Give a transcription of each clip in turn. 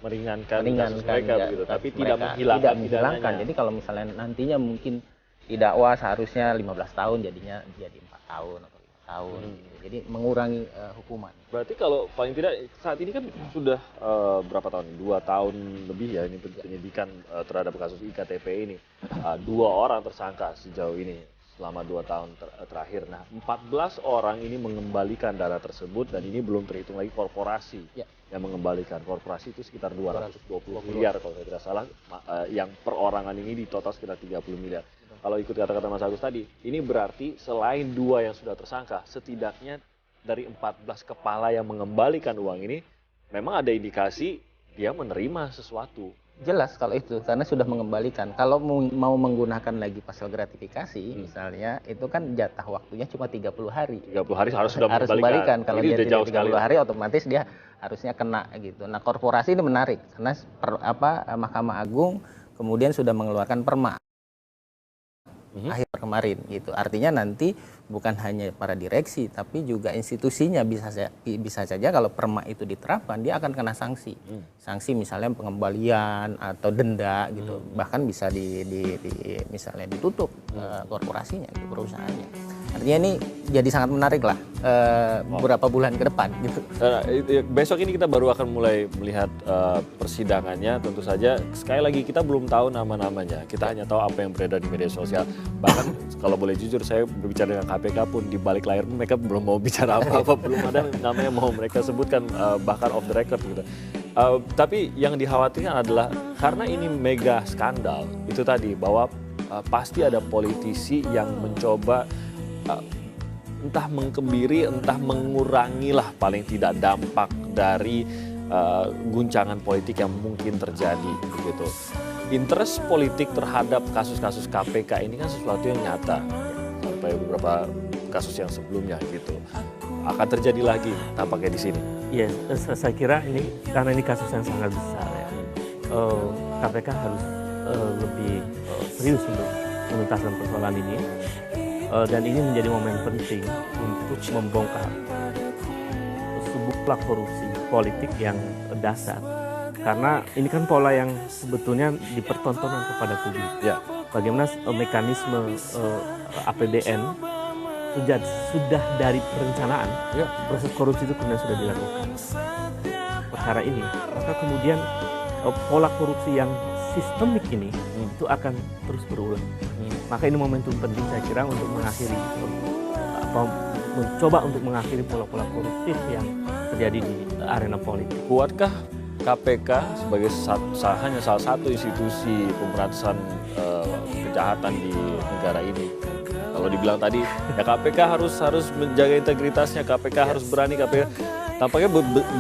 meringankan mereka ya, begitu, tapi tidak menghilangkan. Jadi kalau misalnya nantinya mungkin didakwa seharusnya 15 tahun jadinya jadi 4 tahun atau 5 tahun gitu. Jadi mengurangi hukuman. Berarti kalau paling tidak saat ini kan sudah berapa tahun? 2 tahun lebih ya ini penyidikan terhadap kasus IKTP ini. 2 orang tersangka sejauh ini selama 2 tahun terakhir. Nah, 14 orang ini mengembalikan dana tersebut dan ini belum terhitung lagi korporasi yang mengembalikan. Korporasi itu sekitar 220 miliar kalau saya tidak salah, yang perorangan ini di total sekitar 30 miliar. Kalau ikut kata-kata Mas Agus tadi, ini berarti selain 2 yang sudah tersangka, setidaknya dari 14 kepala yang mengembalikan uang ini, memang ada indikasi dia menerima sesuatu. Jelas kalau itu, karena sudah mengembalikan. Kalau mau menggunakan lagi pasal gratifikasi, misalnya, itu kan jatah waktunya cuma 30 hari. 30 hari harus sudah mengembalikan. Kalau ini dia tidak 30 hari, otomatis dia harusnya kena gitu. Nah, korporasi ini menarik, karena Mahkamah Agung kemudian sudah mengeluarkan perma akhir kemarin gitu. Artinya nanti bukan hanya para direksi tapi juga institusinya bisa saja kalau perma itu diterapkan dia akan kena sanksi. Sanksi misalnya pengembalian atau denda gitu. Bahkan bisa misalnya ditutup korporasinya gitu, perusahaannya. Artinya ini jadi sangat menarik lah beberapa bulan ke depan gitu. Besok ini kita baru akan mulai melihat persidangannya, tentu saja sekali lagi kita belum tahu nama-namanya. Kita hanya tahu apa yang beredar di media sosial. Bahkan kalau boleh jujur saya berbicara dengan KPK pun di balik layar mereka belum mau bicara apa-apa, belum ada nama yang mau mereka sebutkan bahkan off the record gitu. Tapi yang dikhawatirkan adalah karena ini mega skandal itu tadi bahwa pasti ada politisi yang mencoba entah mengkebiri, entah mengurangi lah paling tidak dampak dari guncangan politik yang mungkin terjadi begitu. Interest politik terhadap kasus-kasus KPK ini kan sesuatu yang nyata sampai beberapa kasus yang sebelumnya gitu. Akan terjadi lagi tampaknya di sini. Iya, saya kira ini karena ini kasus yang sangat besar ya. KPK harus lebih serius untuk menuntaskan persoalan ini. Dan ini menjadi momen penting untuk membongkar sebuah korupsi politik yang dasar. Karena ini kan pola yang sebetulnya dipertontonkan kepada publik. Ya. Bagaimana mekanisme APBN sudah dari perencanaan, proses korupsi itu kemudian sudah dilakukan. Perkara ini, maka kemudian pola korupsi yang sistemik ini itu akan terus berulang. Maka ini momentum penting saya kira untuk mengakhiri mencoba untuk mengakhiri pola-pola koruptif yang terjadi di arena politik. Kuatkah KPK sebagai hanya salah satu institusi pemberantasan kejahatan di negara ini? Kalau dibilang tadi ya KPK harus menjaga integritasnya, KPK harus berani, KPK tampaknya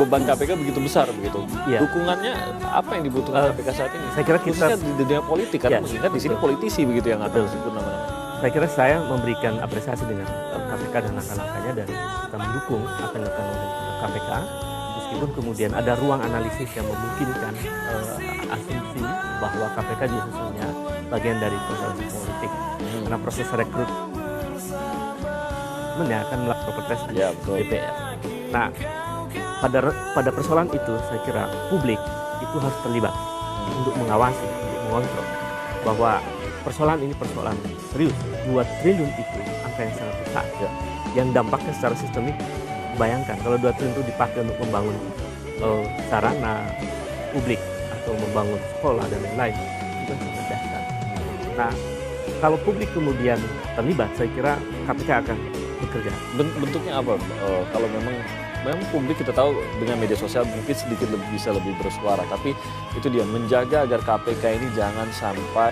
beban KPK begitu besar begitu. Dukungannya apa yang dibutuhkan KPK saat ini? Saya kira kita di dunia politik kan mengingat di sini politisi begitu yang akan disebut nama-nama. Saya kira saya memberikan apresiasi dengan KPK dan langkah-langkahnya dan kita mendukung apa yang dilakukan oleh KPK. Meskipun kemudian ada ruang analisis yang memungkinkan asumsi bahwa KPK sesungguhnya bagian dari proses politik. Karena proses rekrutmen akan melakukan protes DPR. Nah, pada persoalan itu saya kira publik itu harus terlibat untuk mengawasi, untuk mengontrol bahwa persoalan ini persoalan serius. 2 triliun itu angka yang sangat besar yang dampaknya secara sistemik. Bayangkan kalau 2 triliun itu dipakai untuk membangun sarana publik atau membangun sekolah dan lain-lain, itu sangat dasar. Nah, kalau publik kemudian terlibat, saya kira KPK akan bekerja. Bentuknya apa? Kalau memang publik kita tahu dengan media sosial mungkin sedikit bisa lebih bersuara, tapi itu dia menjaga agar KPK ini jangan sampai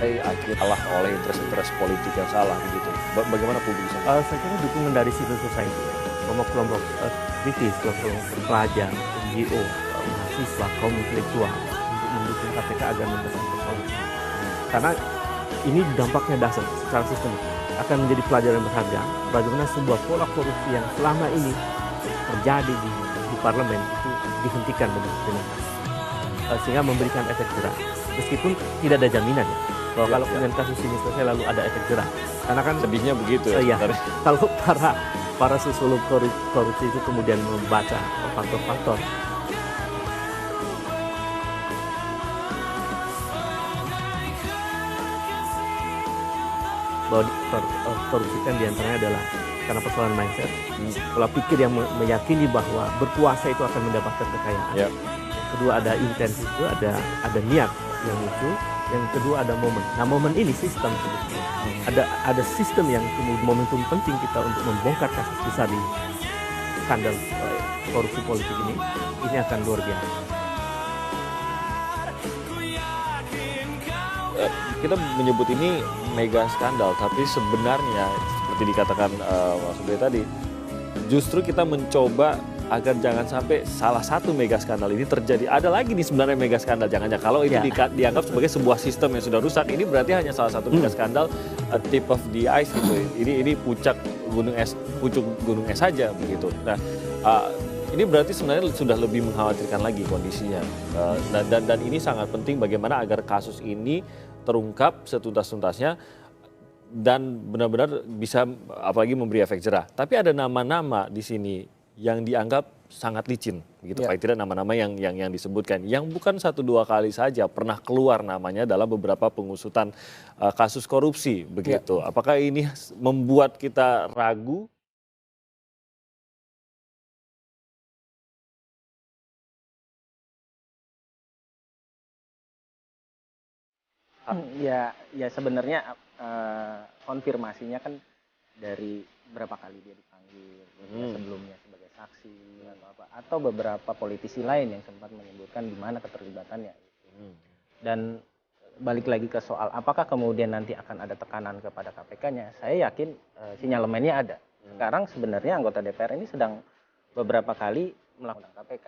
akhirnya kalah oleh interest politik yang salah begitu. Bagaimana publik? Saya kira dukungan dari civil society, kelompok kritis, kelompok pelajar, NGO, mahasiswa, kaum intelektual untuk mendukung KPK agar membesarkan persoalan. Karena ini dampaknya dasar secara sistemik akan menjadi pelajaran berharga bagaimana sebuah pola korupsi yang selama ini terjadi di parlemen itu dihentikan dengan sehingga memberikan efek jerah. Meskipun tidak ada jaminan ya bahwa kalau kemudian kasus ini selesai lalu ada efek jerah. Karena kan sedihnya begitu ya. Kalau para sosiolog korupsi itu kemudian membaca faktor-faktor bahwa korupsi kan diantaranya adalah karena persoalan mindset, pola pikir yang meyakini bahwa berkuasa itu akan mendapatkan kekayaan. Ya. Yang kedua ada intensi, itu ada niat yang muncul. Yang kedua ada momen. Nah, momen ini sistem sebetulnya. Ada sistem yang kemudian momentum penting kita untuk membongkar kasus besar di skandal korupsi politik ini akan luar biasa. Kita menyebut ini mega skandal, tapi sebenarnya seperti dikatakan Mas Ubay tadi, justru kita mencoba agar jangan sampai salah satu mega skandal ini terjadi. Ada lagi nih sebenarnya mega skandal, jangan-jangan kalau itu dianggap sebagai sebuah sistem yang sudah rusak, ini berarti hanya salah satu mega skandal, tip of the ice gitu. Ini puncak gunung es saja begitu. Nah, ini berarti sebenarnya sudah lebih mengkhawatirkan lagi kondisinya. Dan ini sangat penting bagaimana agar kasus ini terungkap setuntas-tuntasnya dan benar-benar bisa apalagi memberi efek jerah. Tapi ada nama-nama di sini yang dianggap sangat licin, begitu. Paling tidak nama-nama yang disebutkan, yang bukan 1-2 kali saja pernah keluar namanya dalam beberapa pengusutan kasus korupsi, begitu. Apakah ini membuat kita ragu? Ya sebenarnya konfirmasinya kan dari berapa kali dia dipanggil sebelumnya sebagai saksi atau beberapa politisi lain yang sempat menyebutkan di mana keterlibatannya. Dan balik lagi ke soal apakah kemudian nanti akan ada tekanan kepada KPK-nya, saya yakin sinyalemennya ada. Sekarang sebenarnya anggota DPR ini sedang beberapa kali melakukan KPK.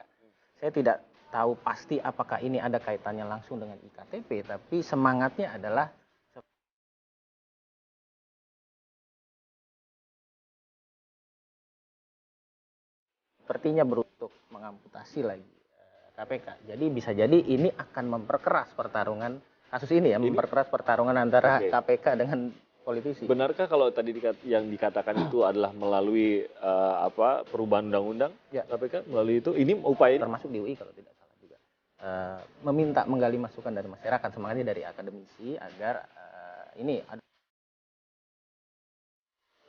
Saya tidak tahu pasti apakah ini ada kaitannya langsung dengan IKTP, tapi semangatnya adalah sepertinya berutuk mengamputasi lagi KPK. Jadi bisa jadi ini akan memperkeras pertarungan kasus ini ya, memperkeras pertarungan antara KPK dengan politisi. Benarkah kalau tadi yang dikatakan itu adalah melalui perubahan undang-undang KPK melalui itu? Ini upaya termasuk di UI kalau tidak salah juga meminta menggali masukan dari masyarakat, semangatnya dari akademisi agar ini ada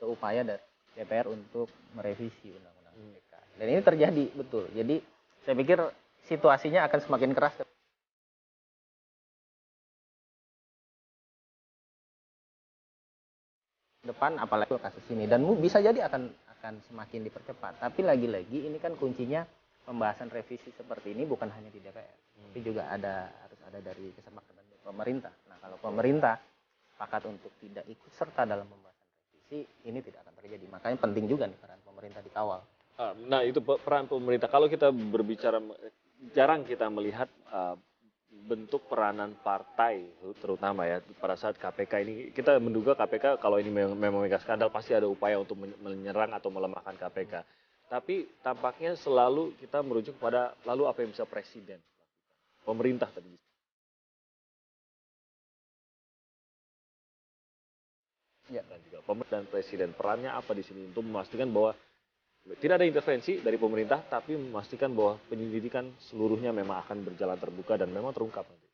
upaya dari DPR untuk merevisi undang-undang KPK. Dan ini terjadi betul. Jadi saya pikir situasinya akan semakin keras depan, apalagi kasus ini, dan bisa jadi akan semakin dipercepat. Tapi lagi-lagi ini kan kuncinya pembahasan revisi seperti ini bukan hanya di DPR, tapi juga harus ada dari kesepakatan dari pemerintah. Nah, kalau pemerintah sepakat untuk tidak ikut serta dalam pembahasan revisi, ini tidak akan terjadi. Makanya penting juga nih peran pemerintah dikawal. Nah, itu peran pemerintah. Kalau kita berbicara, jarang kita melihat bentuk peranan partai, terutama ya pada saat KPK ini. Kita menduga KPK kalau ini memang mega skandal pasti ada upaya untuk menyerang atau melemahkan KPK. Tapi tampaknya selalu kita merujuk pada lalu apa yang bisa presiden, pemerintah tadi. Dan juga pemerintah dan presiden, perannya apa di sini untuk memastikan bahwa tidak ada intervensi dari pemerintah, tapi memastikan bahwa penyelidikan seluruhnya memang akan berjalan terbuka dan memang terungkap nanti.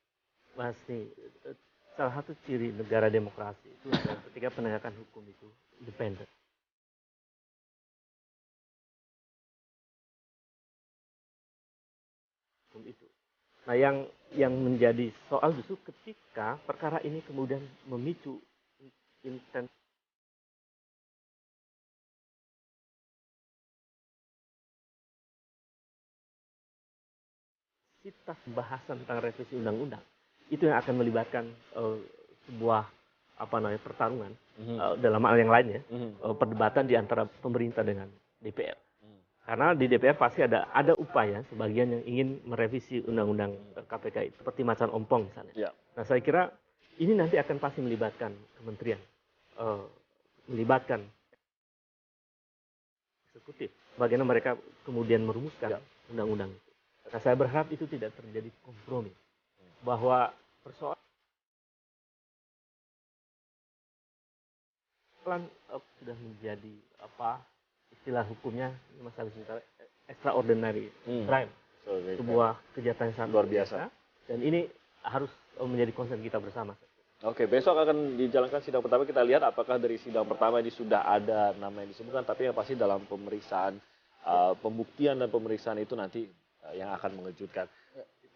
Pasti salah satu ciri negara demokrasi itu adalah ketika penegakan hukum itu independen. Itu. Nah, yang menjadi soal justru ketika perkara ini kemudian memicu intensitas bahasan tentang revisi undang-undang itu yang akan melibatkan sebuah pertarungan dalam hal yang lain ya, perdebatan di antara pemerintah dengan DPR. Karena di DPR pasti ada upaya sebagian yang ingin merevisi undang-undang KPK itu seperti macan ompong misalnya. Nah, saya kira ini nanti akan pasti melibatkan kementerian, melibatkan eksekutif, bagaimana mereka kemudian merumuskan undang-undang. Nah, saya berharap itu tidak terjadi kompromi, bahwa persoalan sudah menjadi istilah hukumnya masalah extraordinary crime, sebuah kejahatan yang sangat luar biasa, dan ini harus menjadi concern kita bersama. Oke, besok akan dijalankan sidang pertama. Kita lihat apakah dari sidang pertama ini sudah ada nama yang disebutkan. Tapi yang pasti dalam pemeriksaan, pembuktian dan pemeriksaan itu nanti yang akan mengejutkan.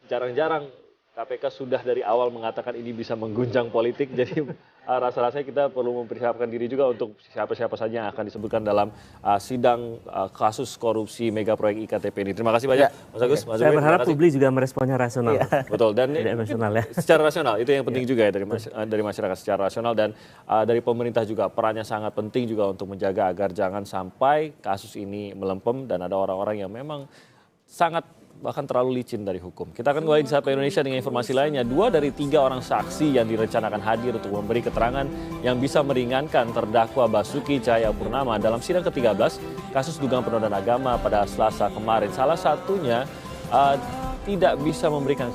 Jarang-jarang KPK sudah dari awal mengatakan ini bisa mengguncang politik. Jadi rasa-rasanya kita perlu mempersiapkan diri juga untuk siapa-siapa saja yang akan disebutkan dalam sidang kasus korupsi mega proyek IKTP ini. Terima kasih banyak, Mas Agus. Mas Saya Zubir, berharap terima kasih. publik juga meresponnya rasional. Betul, dan Tidak emosional ya. secara rasional itu yang penting juga ya dari masyarakat secara rasional, dan dari pemerintah juga perannya sangat penting juga untuk menjaga agar jangan sampai kasus ini melempem dan ada orang-orang yang memang sangat bahkan terlalu licin dari hukum. Kita akan kembali di Sapa Indonesia dengan informasi lainnya. 2 dari 3 orang saksi yang direncanakan hadir untuk memberi keterangan yang bisa meringankan terdakwa Basuki Cahayapurnama dalam sidang ke-13 kasus dugaan penodaan agama pada Selasa kemarin. Salah satunya tidak bisa memberikan